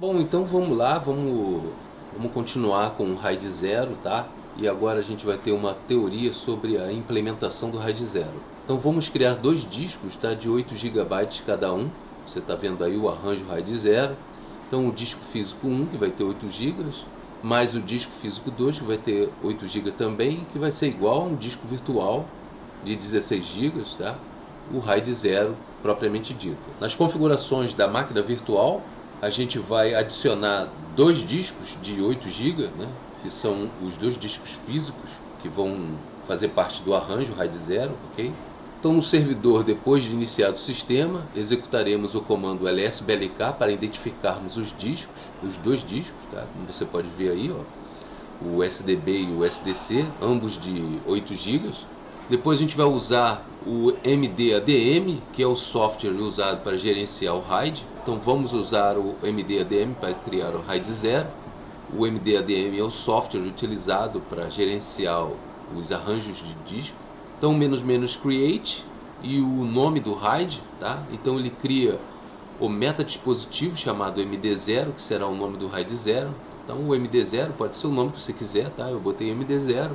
Bom, então vamos lá, vamos continuar com o RAID 0, tá? E agora a gente vai ter uma teoria sobre a implementação do RAID 0. Então vamos criar dois discos, tá? De 8 GB cada um. Você está vendo aí o arranjo RAID 0. Então o disco físico 1, que vai ter 8 GB, mais o disco físico 2, que vai ter 8 GB também, que vai ser igual a um disco virtual de 16 GB, tá? O RAID 0 propriamente dito. Nas configurações da máquina virtual, a gente vai adicionar dois discos de 8 GB, né, que são os dois discos físicos que vão fazer parte do arranjo RAID 0, ok? Então, no servidor, depois de iniciado o sistema, executaremos o comando lsblk para identificarmos os discos, os dois discos, tá? Como você pode ver aí, ó, o SDB e o SDC, ambos de 8 GB. Depois a gente vai usar o MDADM, que é o software usado para gerenciar o RAID. Então vamos usar o MDADM para criar o RAID 0. O MDADM é o software utilizado para gerenciar os arranjos de disco. Então --create e o nome do RAID, tá? Então ele cria o metadispositivo chamado MD0, que será o nome do RAID 0. Então o MD0 pode ser o nome que você quiser, tá? Eu botei MD0.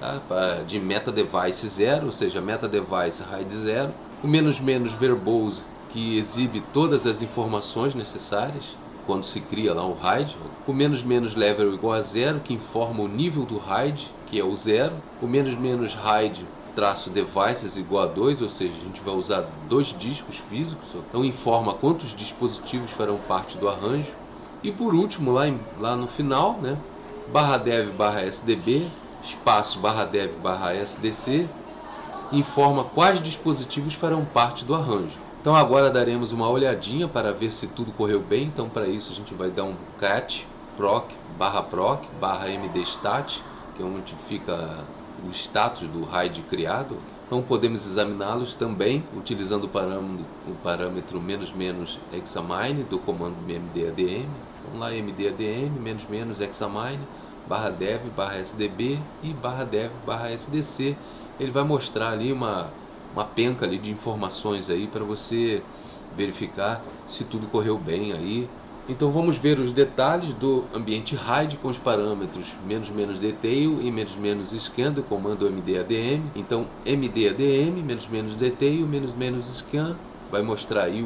Tá? De MetaDevice 0, ou seja, MetaDevice RAID 0. O --verbose, que exibe todas as informações necessárias quando se cria lá o RAID. O --level igual a 0, que informa o nível do RAID, que é o 0. O --RAID -devices igual a 2, ou seja, a gente vai usar dois discos físicos, então informa quantos dispositivos farão parte do arranjo. E por último, lá no final, né, /dev/sdb espaço /dev/sdc informa quais dispositivos farão parte do arranjo. Então agora daremos uma olhadinha para ver se tudo correu bem. Então para isso a gente vai dar um cat proc /mdstat, que é onde fica o status do RAID criado. Então podemos examiná-los também utilizando o parâmetro --examine do comando mdadm. Então lá mdadm -examine /dev/sdb e /dev/sdc. Ele vai mostrar ali uma penca ali de informações aí para você verificar se tudo correu bem aí. Então vamos ver os detalhes do ambiente RAID com os parâmetros -detail e -scan do comando mdadm. Então mdadm -detail -scan vai mostrar aí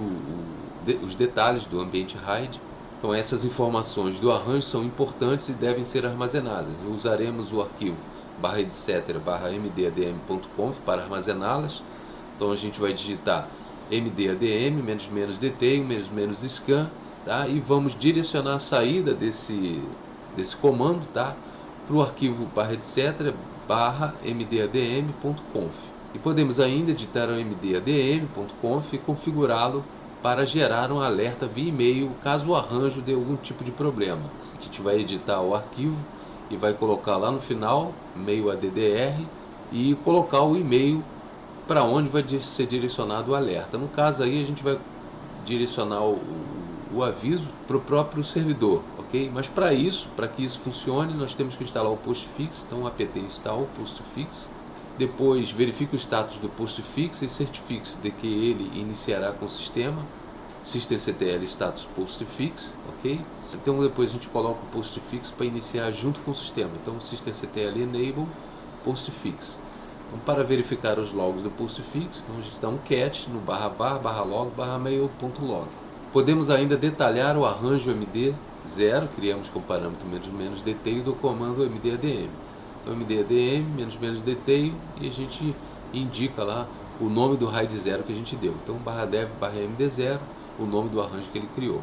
os detalhes do ambiente RAID. Então essas informações do arranjo são importantes e devem ser armazenadas. Usaremos o arquivo /etc/mdadm.conf para armazená-las. Então a gente vai digitar mdadm -detail -scan, tá? E vamos direcionar a saída desse comando, tá, para o arquivo /etc/mdadm.conf. E podemos ainda editar o mdadm.conf e configurá-lo para gerar um alerta via e-mail caso o arranjo dê algum tipo de problema. A gente vai editar o arquivo e vai colocar lá no final mail addr e colocar o e-mail para onde vai ser direcionado o alerta. No caso aí a gente vai direcionar o aviso para o próprio servidor, ok? Mas para que isso funcione, nós temos que instalar o postfix. Então apt install o postfix. Depois verifique o status do postfix e certifique-se de que ele iniciará com o sistema. systemctl status postfix, ok? Então depois a gente coloca o postfix para iniciar junto com o sistema. Então systemctl enable postfix. Então, para verificar os logs do postfix, então a gente dá um cat no /var/log/mail.log. Podemos ainda detalhar o arranjo MD0, criamos com o parâmetro -detail do comando mdadm. Então mdadm -detail e a gente indica lá o nome do RAID 0 que a gente deu. Então /dev/md0, o nome do arranjo que ele criou.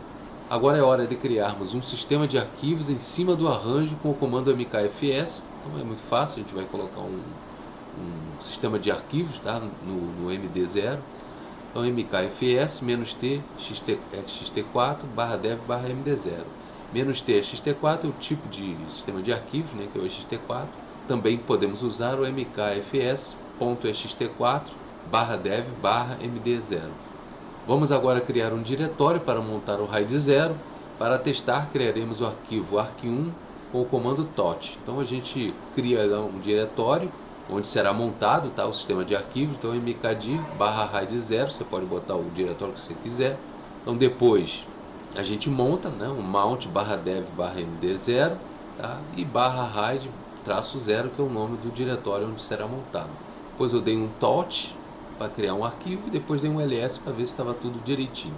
Agora é hora de criarmos um sistema de arquivos em cima do arranjo com o comando mkfs. Então é muito fácil, a gente vai colocar um sistema de arquivos, tá, no MD0. Então mkfs -t xt4 /dev/md0. -t xt4 é o tipo de sistema de arquivos, né, que é o xt4. Também podemos usar o mkfs.xt4 /dev/md0. Vamos agora criar um diretório para montar o RAID 0. Para testar, criaremos o arquivo arq1 com o comando tot. Então a gente cria um diretório onde será montado, tá, o sistema de arquivos. Então mkdir /RAID 0, você pode botar o diretório que você quiser. Então depois a gente monta, né, um mount /dev /md0, tá? E /hide -0, que é o nome do diretório onde será montado. Depois eu dei um tot para criar um arquivo e depois dei um ls para ver se estava tudo direitinho.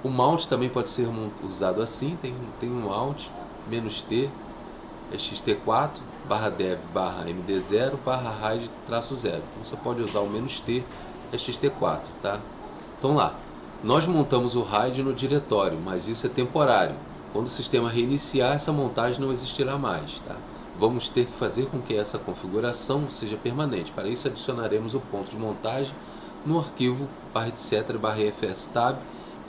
O mount também pode ser usado assim, tem um mount -t xt4 /dev /md0 /hide -0. Então você pode usar o -t xt4, tá? Então lá, nós montamos o RAID no diretório, mas isso é temporário. Quando o sistema reiniciar, essa montagem não existirá mais, tá? Vamos ter que fazer com que essa configuração seja permanente. Para isso, adicionaremos o ponto de montagem no arquivo /etc /fstab,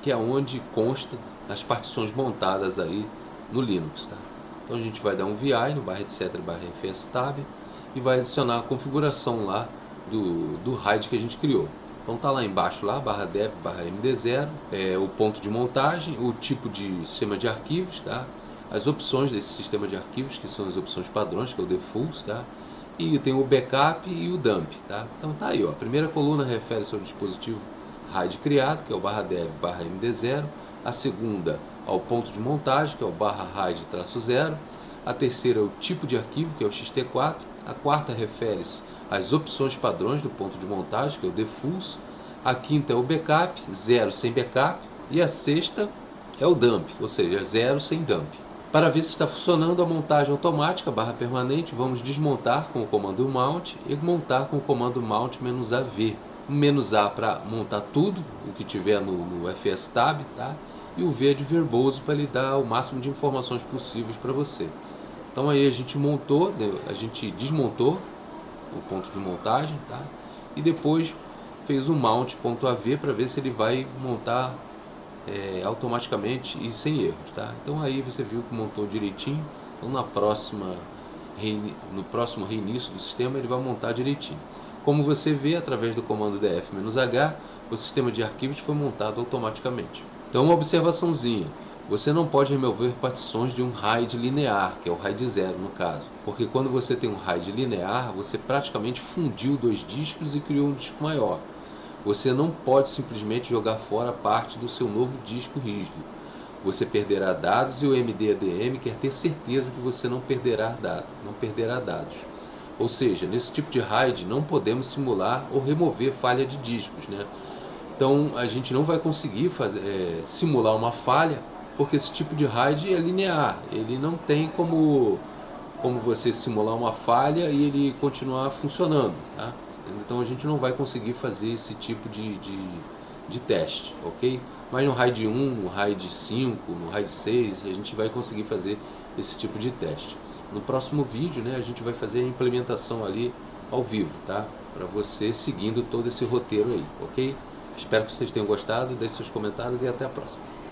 que é onde consta as partições montadas aí no Linux, tá? Então a gente vai dar um vi no /etc /fstab e vai adicionar a configuração lá do RAID que a gente criou. Então tá lá embaixo lá, /dev /md0, o ponto de montagem, o tipo de sistema de arquivos, tá? As opções desse sistema de arquivos, que são as opções padrões, que é o default, tá? E tem o backup e o dump, tá? Então tá aí, ó. A primeira coluna refere-se ao dispositivo RAID criado, que é o /dev /md0. A segunda ao ponto de montagem, que é o /hide -0. A terceira é o tipo de arquivo, que é o xt4. A quarta refere-se às opções padrões do ponto de montagem, que é o default. A quinta é o backup, 0 sem backup. E a sexta é o dump, ou seja, 0 sem dump. Para ver se está funcionando a montagem automática /permanente, vamos desmontar com o comando mount e montar com o comando mount -AV. O -A para montar tudo o que tiver no fstab, tá? E o V é de verboso para ele dar o máximo de informações possíveis para você. Então aí a gente desmontou o ponto de montagem, tá? E depois fez o mount.av para ver se ele vai montar automaticamente e sem erros, tá? Então aí você viu que montou direitinho. Então no próximo reinício do sistema ele vai montar direitinho. Como você vê, através do comando df-h, o sistema de arquivos foi montado automaticamente. Então uma observaçãozinha: você não pode remover partições de um RAID linear, que é o RAID 0 no caso, porque quando você tem um RAID linear, você praticamente fundiu dois discos e criou um disco maior. Você não pode simplesmente jogar fora parte do seu novo disco rígido. Você perderá dados e o MD-ADM quer ter certeza que você não perderá dados. Ou seja, nesse tipo de RAID não podemos simular ou remover falha de discos, né? Então a gente não vai conseguir simular uma falha, porque esse tipo de RAID é linear. Ele não tem como você simular uma falha e ele continuar funcionando, tá? Então a gente não vai conseguir fazer esse tipo de teste, ok? Mas no RAID 1, no RAID 5, no RAID 6, a gente vai conseguir fazer esse tipo de teste. No próximo vídeo, né, a gente vai fazer a implementação ali ao vivo, tá? Para você seguindo todo esse roteiro aí, ok? Espero que vocês tenham gostado, deixe seus comentários e até a próxima.